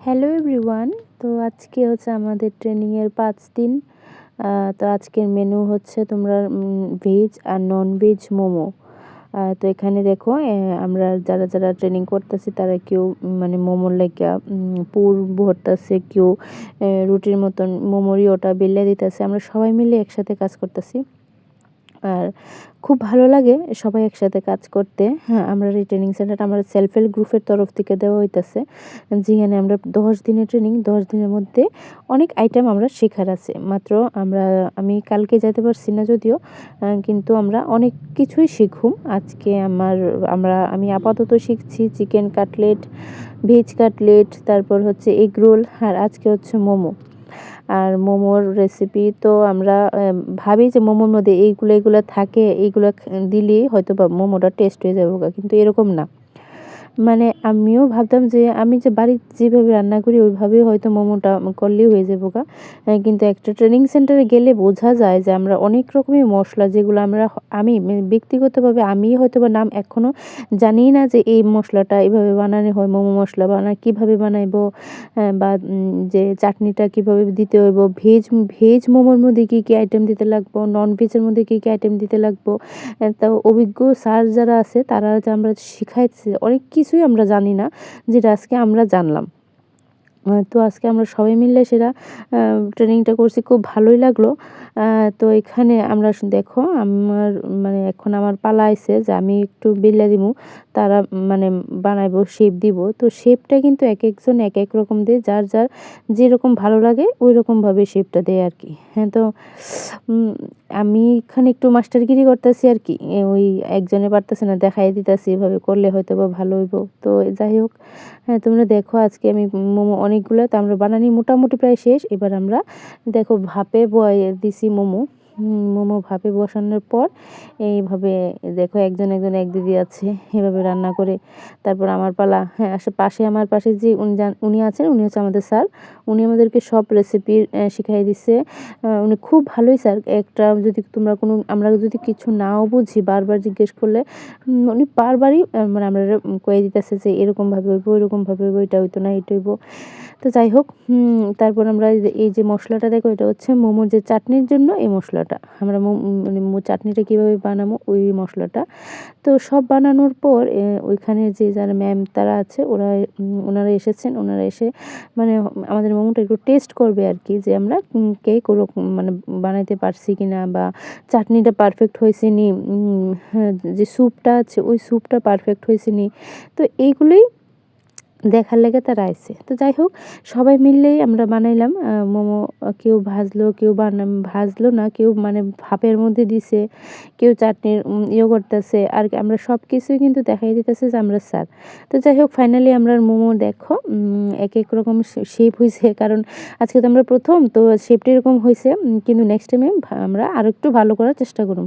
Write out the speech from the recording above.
Hello everyone. তো আজকে হচ্ছে আমাদের ট্রেনিংয়ের ৫ দিন। তো আজকের মেনু হচ্ছে তোমরা ভেজ আর নন ভেজ মোমো। তো এখানে দেখো আমরা যারা ট্রেনিং করতেছি তারা কেউ মানে মোমোর লাইগা পুর ভরতাছে, কেউ রুটির মতন মোমোরই ওটা বেলে দিতেছে। আমরা সবাই মিলে একসাথে কাজ করতেছি আর খুব ভালো লাগে সবাই একসাথে কাজ করতে। হ্যাঁ, আমরা এই ট্রেনিং সেন্টারটা আমার সেলফ হেল্প গ্রুপের তরফ থেকে দেওয়া হইতেছে, যেখানে আমরা 10 দিনের ট্রেনিং, 10 দিনের মধ্যে অনেক আইটেম আমরা শেখার আছে। মাত্র আমি কালকে যেতে পারছি না যদিও, কিন্তু আমরা অনেক কিছুই শিখুম আজকে। আমি আপাতত শিখছি চিকেন কাটলেট, ভেজ কাটলেট, তারপর হচ্ছে এগ রোল, আর আজকে হচ্ছে মোমো। আর মোমোর রেসিপি তো আমরা ভাবি যে মোমোর মধ্যে এইগুলো থাকে, এইগুলো দিলেই হয়তো বা মোমোটা টেস্ট হয়ে যাবে, কিন্তু এরকম না। মানে আমিও ভাবতাম যে আমি যে বাড়িতে যেভাবে রান্না করি ওইভাবেই হয়তো মোমোটা করলেই হয়ে যাবো গা। কিন্তু একটা ট্রেনিং সেন্টারে গেলে বোঝা যায় যে আমরা অনেক রকমের মশলা, যেগুলো আমি ব্যক্তিগতভাবে আমি হয়তো বা নাম এখনও জানি না যে এই মশলাটা এভাবে বানানো হয়, মোমো মশলা কীভাবে বানাইবো, বা যে চাটনিটা কীভাবে দিতে হইব, ভেজ মোমোর মধ্যে কী কী আইটেম দিতে লাগবো, নন ভেজের মধ্যে কী কী আইটেম দিতে লাগবো। তো অভিজ্ঞ স্যার যারা আছে তারা যে আমরা শিখাইছে, অনেক কিছুই আমরা জানি না, যেটা আজকে আমরা জানলাম। তো আজকে আমরা সবাই মিলে সেটা ট্রেনিংটা করছি, খুব ভালোই লাগলো। তো এখানে আমরা দেখো মানে এখন আমার পালা আইছে যে আমি একটু বিল্লা দিমু, তারা মানে বানাইবো, শেপ দিব। তো শেপটা কিন্তু এক একজন এক এক রকম দেয়, যার যেরকম ভালো লাগে ওই রকমভাবে শেপটা দেয় আর কি। হ্যাঁ, তো আমি এখানে একটু মাস্টারগিরি করতেছি আর কি। ওই একজনে পারতেছে না, দেখাই দিতেছি এভাবে করলে হয়তো বা ভালো হইব। তো যাই হোক, হ্যাঁ তোমরা দেখো আজকে আমি মোমো অনেকগুলো, তো আমরা বানানি মোটামুটি প্রায় শেষ। এবার আমরা দেখো ভাপে বয়ে দিছি মোমো ভাপে বসানোর পর এইভাবে দেখো একজন এক দিদি আছে এভাবে রান্না করে। তারপর আমার পালা। হ্যাঁ, আমার পাশে যে উনি আছেন, উনি হচ্ছে আমাদের স্যার। উনি আমাদেরকে সব রেসিপি শিখাই দিচ্ছে। উনি খুব ভালোই স্যার। আমরা যদি কিছু নাও বুঝি, বারবার জিজ্ঞেস করলে উনি বারবারই মানে আমরা কয়ে দিতেছে যে এরকমভাবে হইব, ওইরকমভাবে হইব, এটা হইতো না, এটা হইব। তো যাই হোক, তারপর আমরা এই যে মশলাটা দেখো, এটা হচ্ছে মোমোর যে চাটনির জন্য এই মশলাটা। আমরা মানে চাটনিটা কীভাবে বানাবো ওই মশলাটা। তো সব বানানোর পর ওইখানে যে যারা ম্যাম তারা আছে, ওনারা এসেছেন। ওনারা এসে মানে আমাদের মোমোটা একটু টেস্ট করবে আর কি, যে আমরা কে কোরকম মানে বানাইতে পারছি কিনা, বা চাটনিটা পারফেক্ট হয়েছে নি, হ্যাঁ, যে স্যুপটা আছে ওই স্যুপটা পারফেক্ট হয়েছে নি। তো এইগুলোই দেখার লেগে তারা আইছে। তো যাই হোক, সবাই মিললেই আমরা বানাইলাম মোমো। কেউ ভাজলো, কেউ ভাজলো না, কেউ মানে ভাপের মধ্যে দিছে, কেউ চাটনির করতেছে আর কি। আমরা সব কিছুই কিন্তু দেখাই দিতেছে যে আমরা স্যার। তো যাই হোক, ফাইনালি আমরা মোমো দেখো এক এক রকম শেপ হয়েছে, কারণ আজকে তো আমরা প্রথম, তো শেপটা এরকম হয়েছে। কিন্তু নেক্সট টাইমে আমরা আরও একটু ভালো করার চেষ্টা করুম।